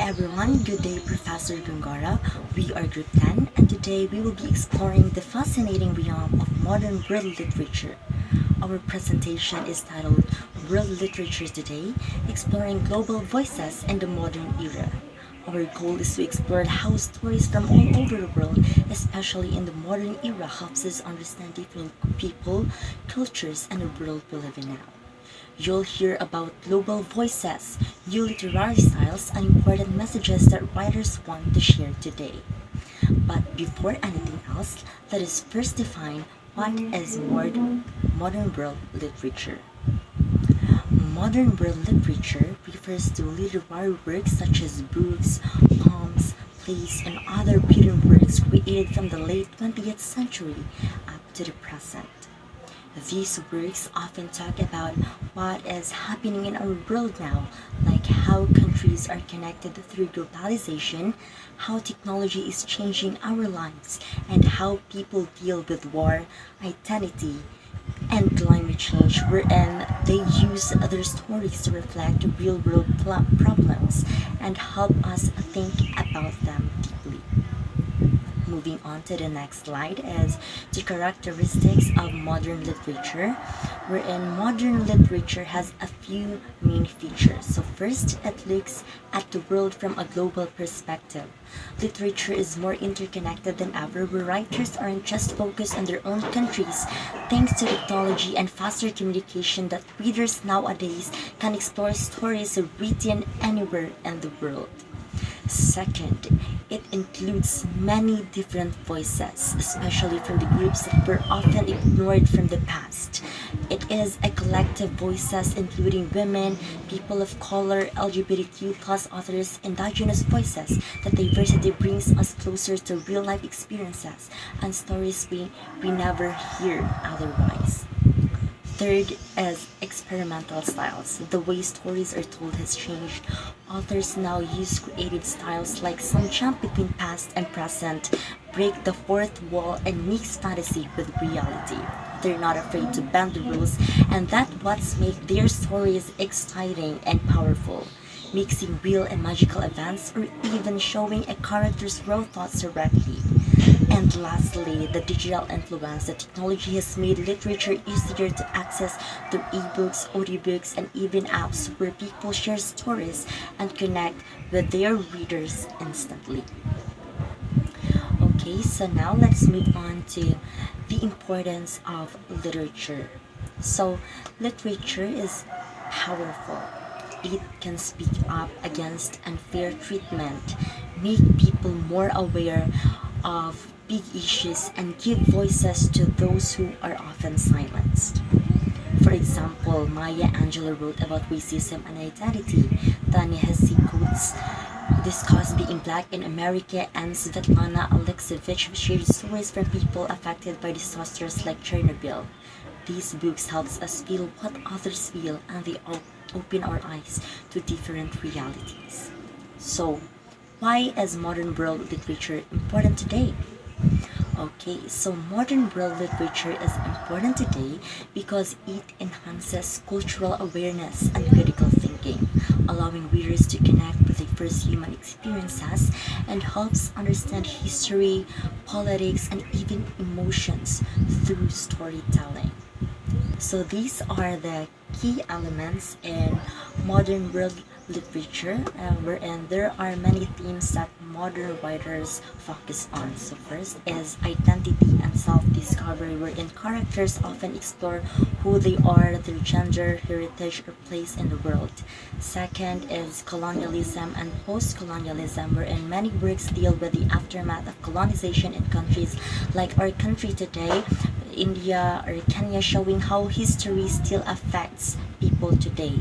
everyone, good day Professor Gungara. We are Group 10 and today we will be exploring the fascinating realm of modern world literature. Our presentation is titled World Literature Today, Exploring Global Voices in the Modern Era. Our goal is to explore how stories from all over the world, especially in the modern era, helps us understand different people, cultures, and the world we live in now. You'll hear about global voices, new literary styles, and important messages that writers want to share today. But before anything else, let us first define what is modern world literature. Modern world literature refers to literary works such as books, poems, plays, and other written works created from the late 20th century up to the present. These works often talk about what is happening in our world now, like how countries are connected through globalization, how technology is changing our lives, and how people deal with war, identity, and climate change, wherein they use other stories to reflect real world problems and help us think about them deeply. Moving on to the next slide is the characteristics of modern literature, wherein modern literature has a few main features. So first, it looks at the world from a global perspective. Literature is more interconnected than ever, where writers aren't just focused on their own countries. Thanks to technology and faster communication, that readers nowadays can explore stories written anywhere in the world. Second, it includes many different voices, especially from the groups that were often ignored from the past. It is a collective voices including women, people of color, LGBTQ plus authors, indigenous voices. That diversity brings us closer to real life experiences and stories we never hear otherwise. Third is experimental styles. The way stories are told has changed. Authors now use creative styles like some jump between past and present, break the fourth wall, and mix fantasy with reality. They're not afraid to bend the rules, and that's what makes their stories exciting and powerful. Mixing real and magical events, or even showing a character's raw thoughts directly. And lastly, the digital influence. The technology has made literature easier to access through ebooks, audiobooks, and even apps where people share stories and connect with their readers instantly. Okay, so now let's move on to the importance of literature. So, literature is powerful. It can speak up against unfair treatment, make people more aware of big issues, and give voices to those who are often silenced. For example, Maya Angelou wrote about racism and identity. Ta-Nehisi Coates discussed being black in America, and Svetlana Alexievich shared stories from people affected by disasters like Chernobyl. These books helps us feel what others feel, and they open our eyes to different realities. So, why is modern world literature important today? Okay, so modern world literature is important today because it enhances cultural awareness and critical thinking, allowing readers to connect with diverse human experiences and helps understand history, politics, and even emotions through storytelling. So these are the key elements in modern world literature, wherein there are many themes that modern writers focus on. So first is identity and self-discovery, wherein characters often explore who they are, their gender, heritage, or place in the world. Second is colonialism and post-colonialism, wherein many works deal with the aftermath of colonization in countries like our country today, India or Kenya, showing how history still affects people today.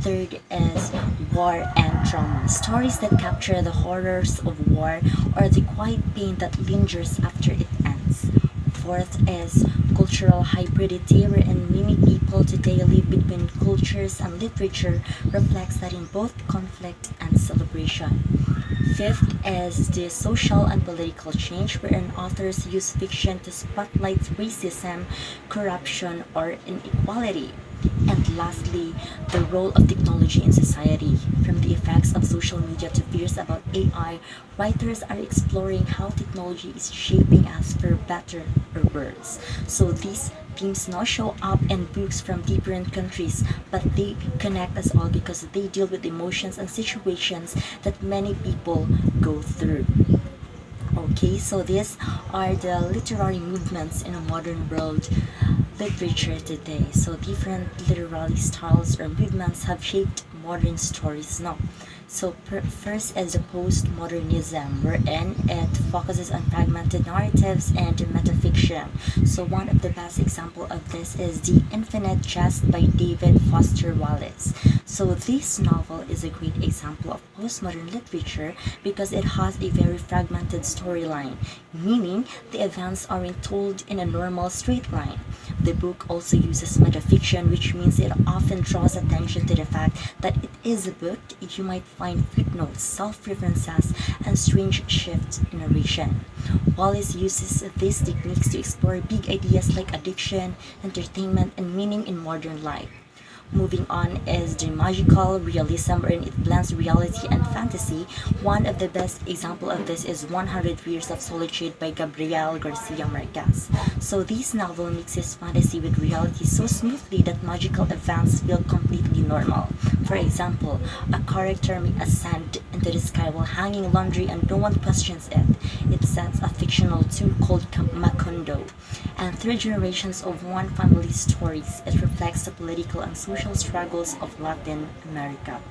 Third is war and trauma. Stories that capture the horrors of war or the quiet pain that lingers after it ends. Fourth is cultural hybridity, wherein many people today live between cultures, and literature reflects that in both conflict and celebration. Fifth is the social and political change, wherein authors use fiction to spotlight racism, corruption, or inequality. And lastly, the role of technology in society. From the effects of social media to fears about AI, writers are exploring how technology is shaping us for better or worse. So these themes now show up in books from different countries, but they connect us all because they deal with emotions and situations that many people go through. Okay, so these are the literary movements in a modern world literature today. So different literary styles or movements have shaped modern stories now. So first is the postmodernism, wherein it focuses on fragmented narratives and metafiction. So one of the best example of this is The Infinite Jest by David Foster Wallace. So this novel is a great example of postmodern literature because it has a very fragmented storyline, meaning the events aren't told in a normal straight line. The book also uses metafiction, which means it often draws attention to the fact that it is a book. You might find footnotes, self-references, and strange shifts in narration. Wallace uses these techniques to explore big ideas like addiction, entertainment, and meaning in modern life. Moving on is the magical realism, wherein it blends reality and fantasy. One of the best example of this is 100 Years of Solitude by Gabriel Garcia Marquez. So this novel mixes fantasy with reality so smoothly that magical events feel completely normal. For example, a character may ascend into the sky while hanging laundry and no one questions it. It sets a fictional zoo called Macondo. And three generations of one family's stories, it reflects the political and social struggles of Latin America.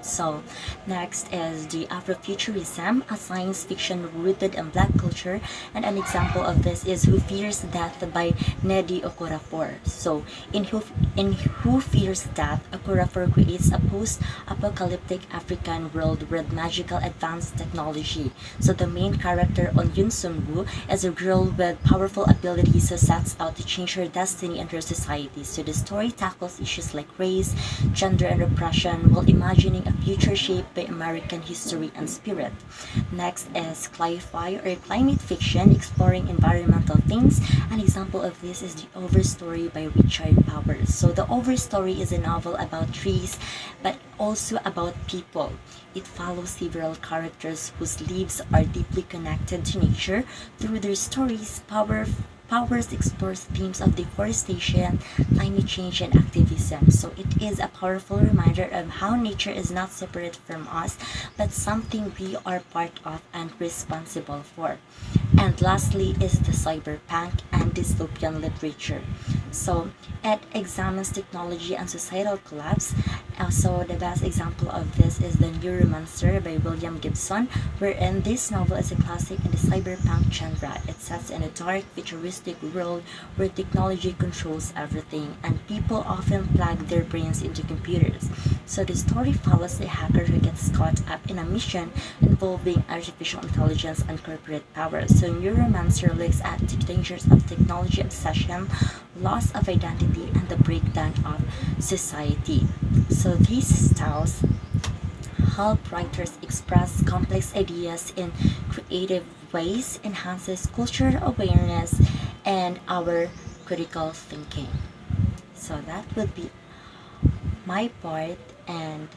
So, next is the Afrofuturism, a science fiction rooted in black culture, and an example of this is Who Fears Death by Nnedi Okorafor. So, in Who Fears Death, Okorafor creates a post-apocalyptic African world with magical advanced technology. So, the main character on Yun Sun Woo is a girl with powerful abilities who sets out to change her destiny and her society. So, the story tackles issues like race, gender, and oppression while imagining a future shaped by American history and spirit. Next is Cli-Fi or climate fiction exploring environmental themes. An example of this is The Overstory by Richard Powers. So The Overstory is a novel about trees but also about people. It follows several characters whose lives are deeply connected to nature. Through their stories, Powers explores themes of deforestation, climate change, and activism. So it is a powerful reminder of how nature is not separate from us, but something we are part of and responsible for. And lastly is the cyberpunk and dystopian literature. So it examines technology and societal collapse. Also, the best example of this is The Neuromancer by William Gibson, wherein this novel is a classic in the cyberpunk genre. It sets in a dark, futuristic world where technology controls everything, and people often plug their brains into computers. So the story follows a hacker who gets caught up in a mission involving artificial intelligence and corporate power. So Neuromancer looks at the dangers of technology obsession, loss of identity, and the breakdown of society. So these styles help writers express complex ideas in creative ways, enhances cultural awareness, and our critical thinking. So that would be my part, and